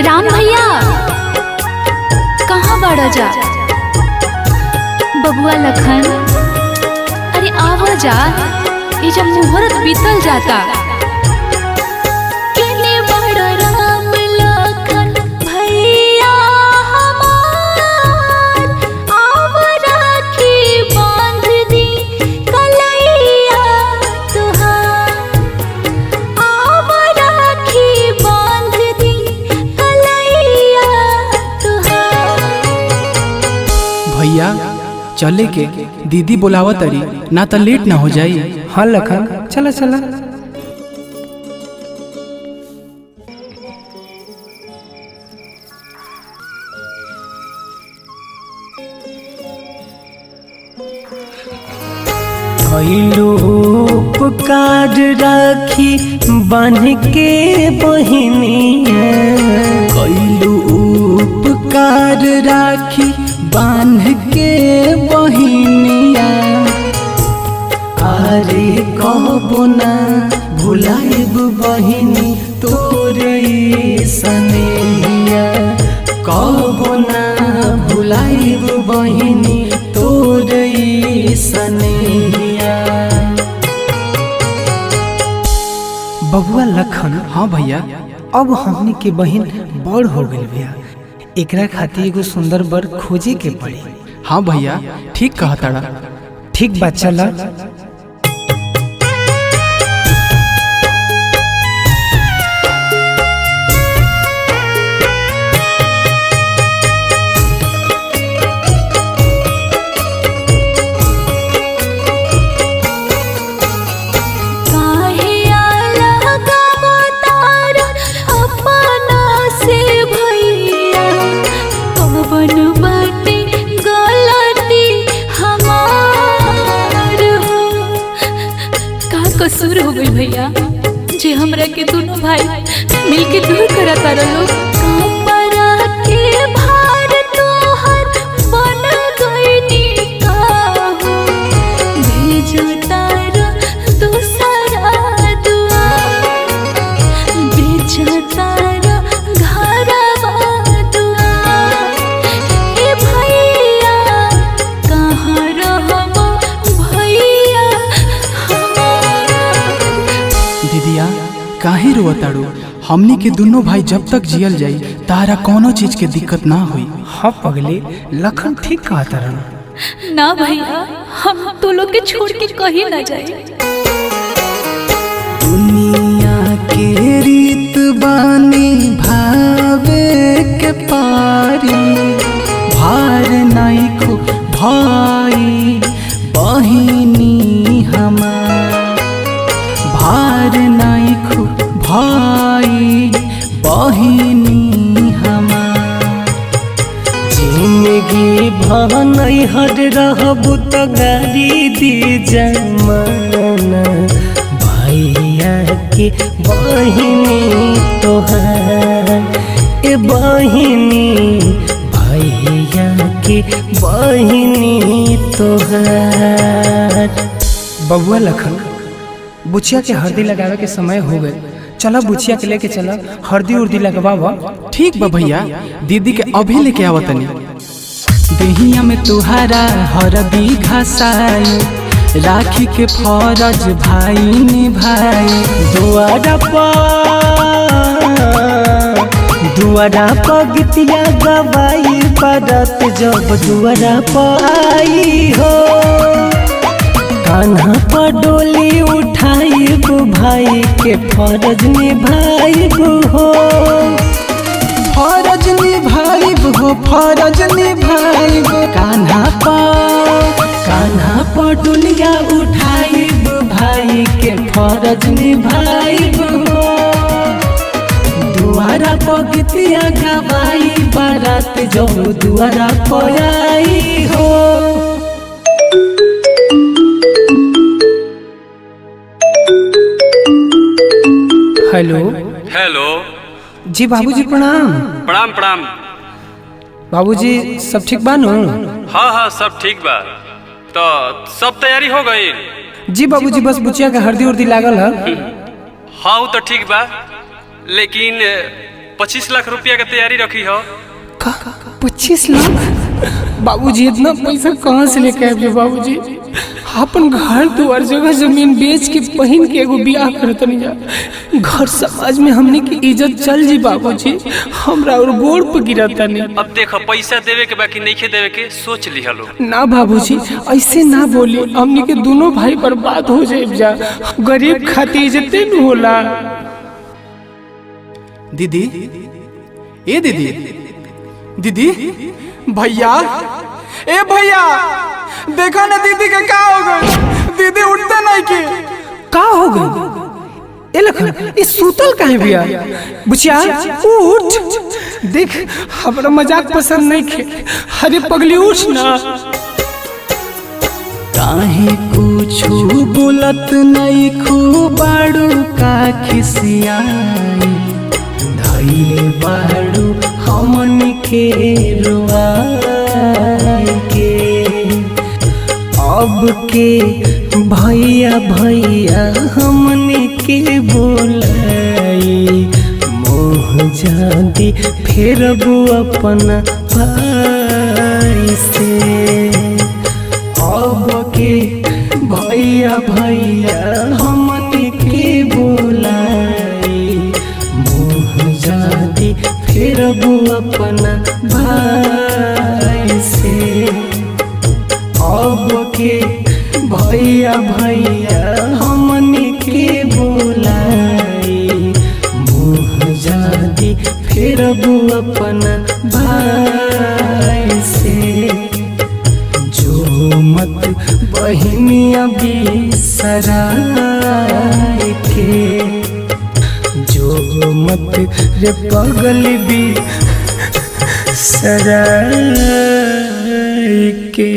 राम भैया कहाँ बाड़ा जा? बबुआ लखन, अरे आवा जा, ये जब मुहूर्त बीतल जाता। केने बाड़ा राम लखन भैया हमार, आवा राखी बांध दी कलैया तुहार, आवा राखी बांध दी कलैया तुहार। भैया चले के दीदी बुलावा तरी, ना तो लेट ना हो जाई। हाँ लखन, चला चला। उपकार राखी बांध के बहिनिया, कैलू उपकार राखी बांध के बहिनिया, अरे कबो ना भुलाइब बहिनी तोरे सनेहिया, कबो ना भुलाइब बहिनी तोरे सनेहिया। बबुआ लखन, हाँ भैया, अब हमनी के बहिन बड़ हो गई भैया, एकरा खातिर एगो सुंदर बर खोजे के पड़ी। हाँ भैया ठीक कहा ताड़ा। ठीक बात, चला। कसूर हो गई भैया जे हमरा के दोनों भाई मिलके दूर करता रहो। के भार तोहर बन गईनी काहो, भेजो तारा दूसरा दुआ, भेजो तारा घरवा दुआ। ए भैया कहाँ रहबो भैया दीदिया काहे रोताड़ू? हमनी के दोनों भाई जब तक जियल जाई तारा कोनो चीज के दिक्कत ना हुई। हाँ पगले, लखन ठीक कहा तारा। ना भैया, हम तो लोग के छोड़ के कहीं ना जाए। दुनिया के रीत बानी भावे के पारी, भार नहीं खो भाई बहिनी हमार, भार नहीं खो भाई बहिनी हमार। जिंदगी भनई हर रहबू तो गाड़ी दी जमाना, भैया के बहिनी तोहार, ए बहिनी भैया के बहिनी तोहार। बबुआ लखन, बुचिया के हल्दी लगावे के समय हो गए, चला बुचिया के लेके चला, हल्दी उर्दी लगवावा। ठीक बा भैया, दीदी के अभी लेके आवतनी। देहिया में तुहारा हरदी घसाई, राखी के फरज भाई निभाई। दुआरा पर गीतिया गवाई, बरत जब दुआरा पर आई हो, कान्हा पर डोली उठाइब भाई के फरज निभाइब हो, फरज निभाइब हो, फरज निभाइब। कान्हा पर डोलिया उठाइब भाई के फरज निभाइब हो। दुआरा पर गीतिया गवाई, बारात जब दुआरा पर आई हो। हेलो हेलो जी बाबूजी, प्रणाम। प्रणाम प्रणाम। बाबूजी सब ठीक बा नु? हाँ हाँ सब ठीक बा। तो सब तैयारी हो गई? जी बाबूजी, बस बुचिया के हल्दी उर्दी लागल है। हाँ वो तो ठीक बा, लेकिन 25 लाख रुपया के तैयारी रखी हो। 25 लाख? बाबूजी इतना पैसा कहाँ से लेके आए बाबूजी? अपन घर दुआर जगह जमीन बेच के बहन के एगो बियाह करत नहीं जा। घर समाज में हमने की इज्जत चल जी बाबूजी, हमरा और गोड़ पे गिरता नहीं। अब देखो पैसा देवे के बाकी नहीं देवे के सोच लिया लो। ना बाबूजी ऐसे ना बोली, हमने के दोनों भाई बर्बाद हो जाए जा। गरीब खातिर इज्जते न होला। दीदी, ए दीदी, दीदी, भैया, ए भैया, देखा ना दीदी के का हो गए? दीदी उठते नहीं के। का हो गई? ए लखन, इस सूतल काहे बिया? बुचिया उठ, देख हमरा मजाक पसंद नहीं खे। अरे पगली उठ ना। काहे कुछु बोलत नहीं खूबाड़ू का खिसियाई, धैले बाड़ू हमन के रुआई के। अब के भैया भैया हमन के बोलाई, मोह जादी फेरबू अपना भाई से। अब के भैया भैया हमन के बोलाई, मोह जादी फेरबू अपना भाई से। अब के भैया भैया हमन के बोलाई, मोह जादी फेरबू अपना भाई से। जो मत बहिनिया बिसराए के, जो मत रे पगल बिसराए के।